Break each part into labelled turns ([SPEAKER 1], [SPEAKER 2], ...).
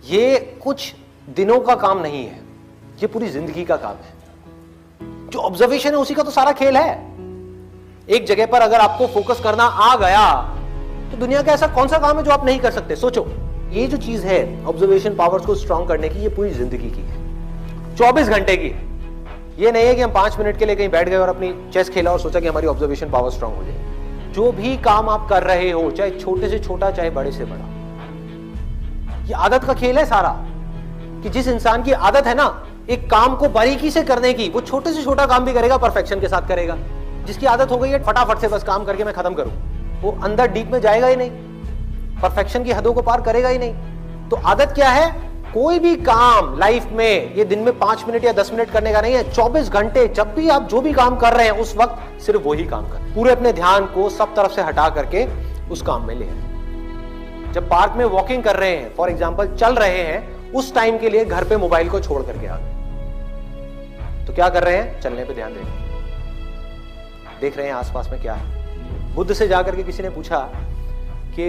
[SPEAKER 1] ये कुछ दिनों का काम नहीं है, ये पूरी जिंदगी का काम है। जो ऑब्जर्वेशन है उसी का तो सारा खेल है। एक जगह पर अगर आपको फोकस करना आ गया तो दुनिया का ऐसा कौन सा काम है जो आप नहीं कर सकते? सोचो, ये जो चीज है ऑब्जर्वेशन पावर्स को स्ट्रॉन्ग करने की, ये पूरी जिंदगी की है, 24 घंटे की है। ये नहीं है कि हम 5 मिनट के लिए कहीं बैठ गए और अपनी चेस खेला और सोचा कि हमारी ऑब्जर्वेशन पावर स्ट्रॉन्ग हो जाए। जो भी काम आप कर रहे हो, चाहे छोटे से छोटा चाहे बड़े से बड़ा, ये आदत का खेल है सारा। कि जिस इंसान की आदत है ना एक काम को बारीकी से करने की, वो छोटे से छोटा काम भी करेगा, परफेक्शन के साथ करेगा। जिसकी आदत हो गई है फटाफट से बस काम करके मैं खत्म करूं, वो अंदर डीप में जाएगा ही नहीं, परफेक्शन की हदों को पार करेगा ही नहीं। तो आदत क्या है? कोई भी काम लाइफ में ये दिन में 5 मिनट या 10 मिनट करने का नहीं है, 24 घंटे जब भी आप जो भी काम कर रहे हैं उस वक्त सिर्फ वही काम कर, पूरे अपने ध्यान को सब तरफ से हटा करके उस काम में ले आए। जब पार्क में वॉकिंग कर रहे हैं, फॉर एग्जाम्पल चल रहे हैं, उस टाइम के लिए घर पे मोबाइल को छोड़ करके आ गए, तो क्या कर रहे हैं? चलने पे ध्यान देख रहे हैं आसपास में क्या है। बुद्ध से जाकर के किसी ने पूछा कि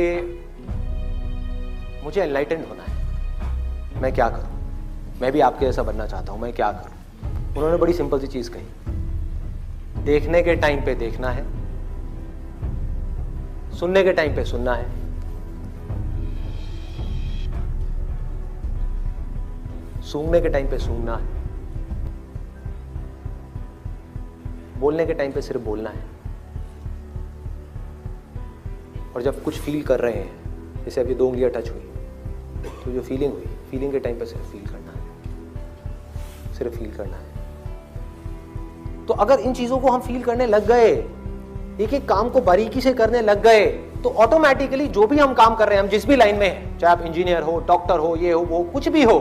[SPEAKER 1] मुझे एनलाइटेंड होना है, मैं क्या करूं? मैं भी आपके जैसा बनना चाहता हूं, मैं क्या करूं? उन्होंने बड़ी सिंपल सी चीज कही, देखने के टाइम पे देखना है, सुनने के टाइम पे सुनना है, सूंघने के टाइम पे सूंघना है, बोलने के टाइम पे सिर्फ बोलना है। और जब कुछ फील कर रहे हैं, जैसे अभी 2 उंगलियां टच हुई, तो जो फीलिंग हुई, फीलिंग के टाइम पे सिर्फ फील करना है, सिर्फ फील करना है। तो अगर इन चीजों को हम फील करने लग गए, एक एक काम को बारीकी से करने लग गए, तो ऑटोमेटिकली जो भी हम काम कर रहे हैं, हम जिस भी लाइन में हैं, चाहे आप इंजीनियर हो, डॉक्टर हो, ये हो, वो कुछ भी हो,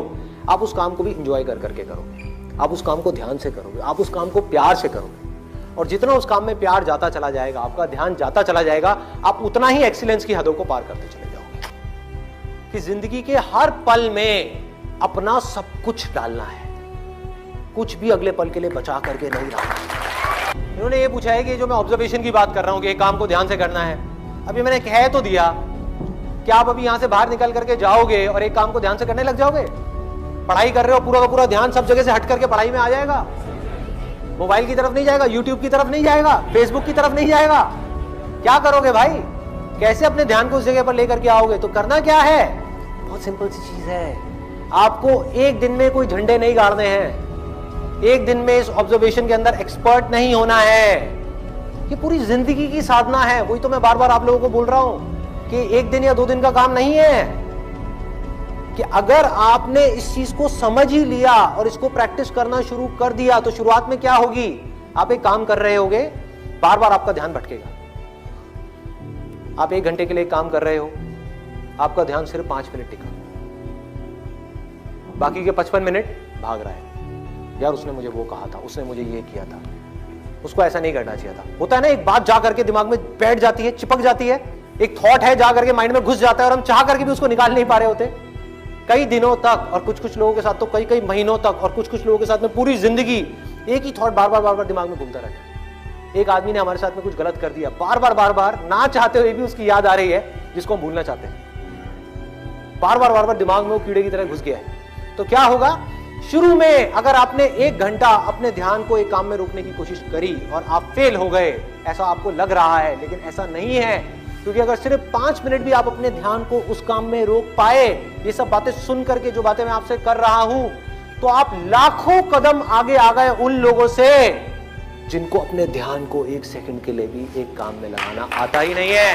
[SPEAKER 1] आप उस काम को भी इंजॉय कर करके करोगे, आप उस काम को ध्यान से करोगे, आप उस काम को प्यार से करोगे। और जितना उस काम में प्यार जाता चला जाएगा, आपका ध्यान जाता चला जाएगा, आप उतना ही एक्सीलेंस की हदों को पार करते चले जाओगे। कि जिंदगी के हर पल में अपना सब कुछ डालना है, कुछ भी अगले पल के लिए बचा करके नहीं रखना। इन्होंने ये पूछा है कि जो मैं ऑब्जर्वेशन की बात कर रहा हूं कि एक काम को ध्यान से करना है, अभी मैंने कह तो दिया, क्या आप अभी यहां से बाहर निकल करके जाओगे और एक काम को ध्यान से करने लग जाओगे? पढ़ाई कर रहे हो, पूरा का पूरा ध्यान सब जगह से हट करके पढ़ाई में आ जाएगा, मोबाइल की तरफ नहीं जाएगा, यूट्यूब की तरफ नहीं जाएगा, फेसबुक की तरफ नहीं जाएगा। क्या करोगे भाई? कैसे अपने ध्यान को उस जगह पर लेकर के आओगे? तो करना क्या है? बहुत सिंपल सी चीज है, आपको एक दिन में कोई झंडे नहीं गाड़ने हैं, एक दिन में इस ऑब्जर्वेशन के अंदर एक्सपर्ट नहीं होना है। ये पूरी जिंदगी की साधना है। वही तो मैं बार बार आप लोगों को बोल रहा हूं कि एक दिन या 2 दिन का काम नहीं है। कि अगर आपने इस चीज को समझ ही लिया और इसको प्रैक्टिस करना शुरू कर दिया, तो शुरुआत में क्या होगी? आप एक काम कर रहे होगे, बार बार आपका ध्यान भटकेगा। आप 1 घंटे के लिए काम कर रहे हो, आपका ध्यान सिर्फ 5 मिनट टिका, बाकी के 55 मिनट भाग रहा है। यार उसने मुझे वो कहा था, उसने मुझे ये किया था, उसको ऐसा नहीं करना चाहिए था। होता है ना, एक बात जा करके दिमाग में बैठ जाती है, चिपक जाती है, एक थॉट है जा करके माइंड में घुस जाता है और हम चाह करके भी उसको निकाल नहीं पा रहे होते कई दिनों तक, और कुछ कुछ लोगों के साथ तो कई कई महीनों तक, और कुछ कुछ लोगों के साथ में पूरी जिंदगी एक ही थॉट बार बार दिमाग में घूमता रहता है। एक आदमी ने हमारे साथ में कुछ गलत कर दिया, बार बार ना चाहते हुए भी उसकी याद आ रही है, जिसको हम भूलना चाहते हैं। बार बार दिमाग में वो कीड़े की तरह घुस गया है। तो क्या होगा? शुरू में अगर आपने 1 घंटा अपने ध्यान को एक काम में रोकने की कोशिश करी और आप फेल हो गए, ऐसा आपको लग रहा है, लेकिन ऐसा नहीं है। क्योंकि अगर सिर्फ 5 मिनट भी आप अपने ध्यान को उस काम में रोक पाए, ये सब बातें सुन करके जो बातें मैं आपसे कर रहा हूं, तो आप लाखों कदम आगे आ गए उन लोगों से जिनको अपने ध्यान को 1 सेकंड के लिए भी एक काम में लगाना आता ही नहीं है।